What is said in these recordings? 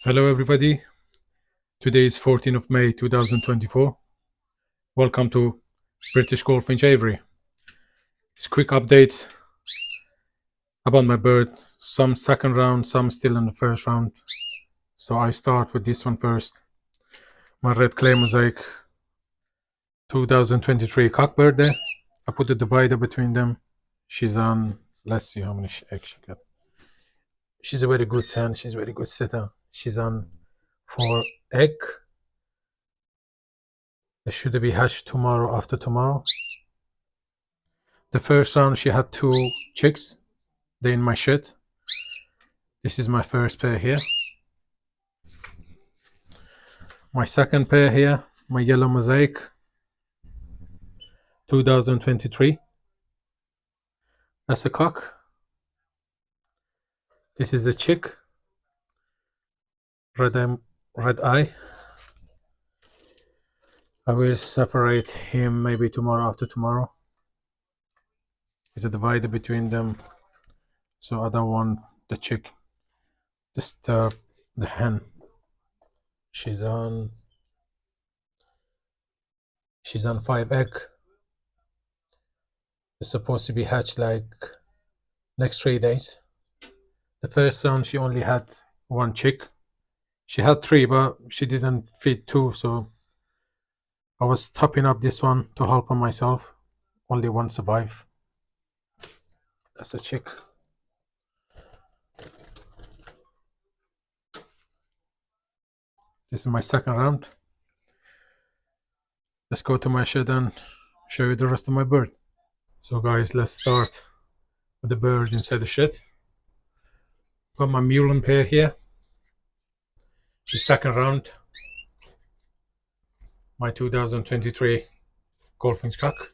Hello everybody. Today is 14th of May 2024. Welcome to British Goldfinch Aviary. It's a quick update about my bird. Some second round, some still in the first round. So I start with this one first. My red clay mosaic 2023 cockbird there. I put the divider between them. She's on, let's see how many eggs she got. She's a very good 10. She's a very good sitter. She's on 4 egg. It should be hatched tomorrow after tomorrow. The first round she had 2 chicks. They're in my shed. This is my first pair here. My second pair here, my yellow mosaic 2023. That's a cock. This is a chick. Red eye. I will separate him maybe tomorrow after tomorrow. There's a divider between them, so I don't want the chick disturb the hen. She's on 5 egg. It's supposed to be hatched like next 3 days. The first round she only had 1 chick. She had 3, but she didn't feed 2, so I was topping up this one to help her myself. Only 1 survived. That's a chick. This is my second round. Let's go to my shed and show you the rest of my bird. So guys, let's start with the bird inside the shed. Got my Mullen pair here. The second round. My 2023 Goldfinch cock.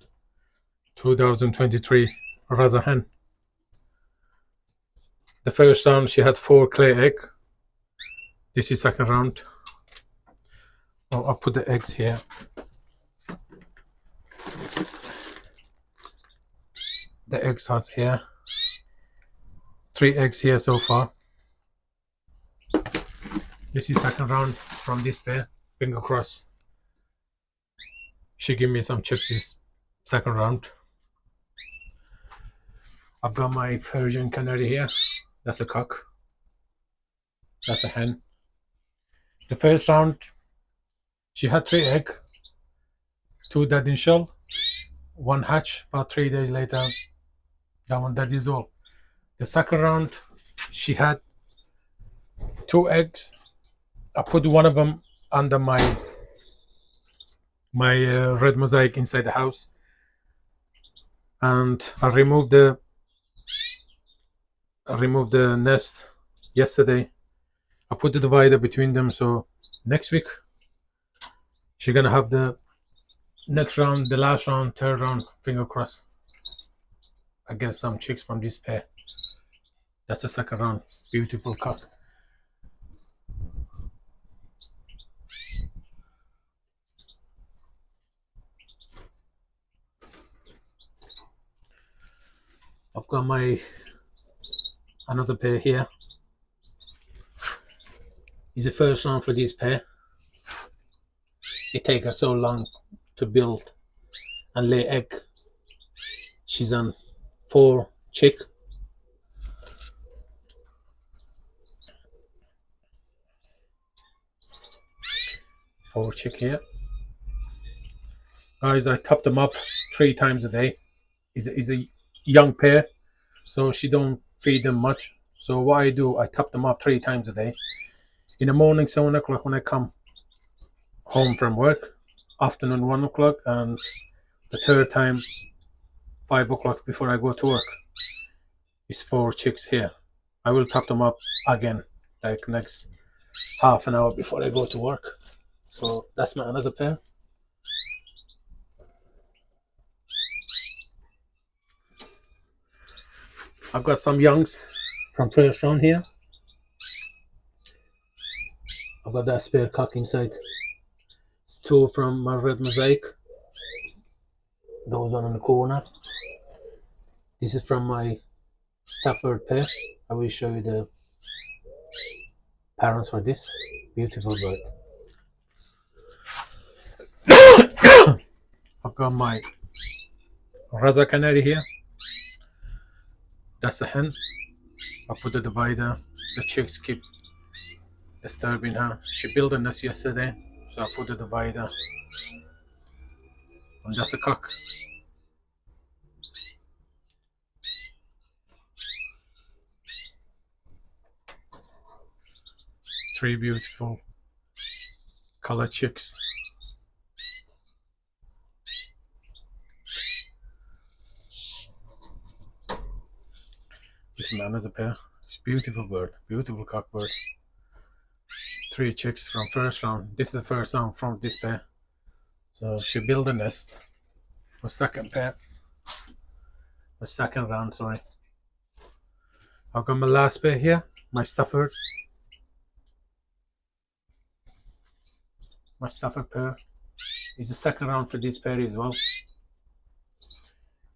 2023 Raza hen. The first round she had 4 clay egg. This is second round. I'll put the eggs here. The eggs has here 3 eggs here so far. This is second round from this pair. Finger cross. She gave me some chips this second round. I've got my Persian canary here. That's a cock. That's a hen. The first round she had 3 egg, 2 dead in shell, 1 hatch. About 3 days later, that one dead is all. The second round she had 2 eggs. I put one of them under my red mosaic inside the house, and I removed the nest yesterday. I put the divider between them, so next week she's gonna have the next round, the last round, third round. Finger crossed. I get some chicks from this pair. That's the second round. Beautiful cock. I've got my another pair here. It's the first round for this pair. It takes her so long to build and lay egg. She's on 4 chick. Four chick here. Guys, I top them up 3 times a day. Is a young pair, so she don't feed them much. So what I do, I top them up 3 times a day. In the morning, 7 o'clock when I come home from work, afternoon 1 o'clock, and the third time 5 o'clock before I go to work. It's 4 chicks here. I will top them up again like next half an hour before I go to work. So that's my another pair. I've got some youngs from first round here. I've got that spare cock inside. It's 2 from my red mosaic. Those one in the corner. This is from my Stafford pair. I will show you the parents for this beautiful bird. I've got my Raza canary here. That's a hen. I put the divider. The chicks keep disturbing her. She built a nest yesterday, so I put the divider. And that's a cock. Three beautiful color chicks. This man is a pair. It's a beautiful bird, beautiful cock bird. Three chicks from first round. This is the first round from this pair. So she built a nest for second pair. The second round, sorry. I've got my last pair here, my Stafford. My Stafford pair is the second round for this pair as well.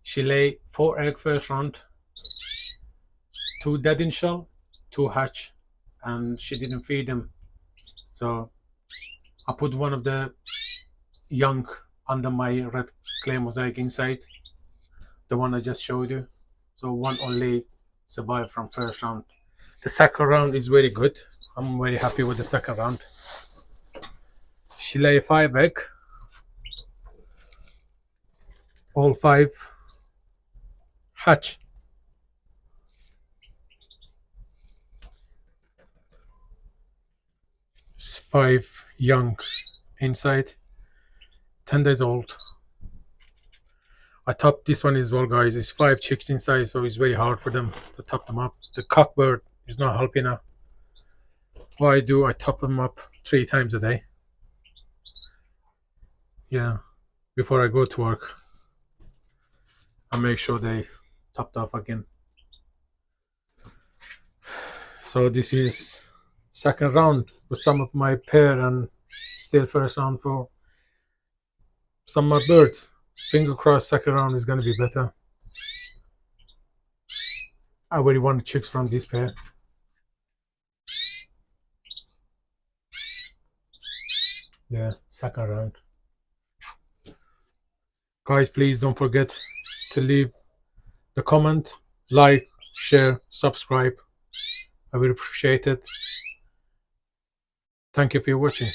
She lay 4 eggs first round, 2 dead in shell, 2 hatch, and she didn't feed them. So I put one of the young under my red clay mosaic inside, the one I just showed you. So one only survived from first round. The second round is very good. I'm very happy with the second round. She lay 5 eggs. All 5 hatch. It's 5 young inside, 10 days old. I topped this one as well, guys. It's 5 chicks inside, so it's very hard for them to top them up. The cockbird is not helping her. What I do, I top them up 3 times a day. Yeah, before I go to work, I make sure they topped off again. So this is second round with some of my pair, and still first round for some of my birds. Finger crossed second round is going to be better. I really want chicks from this pair. Yeah, second round. Guys, please don't forget to leave the comment, like, share, subscribe. I will appreciate it. Thank you for watching.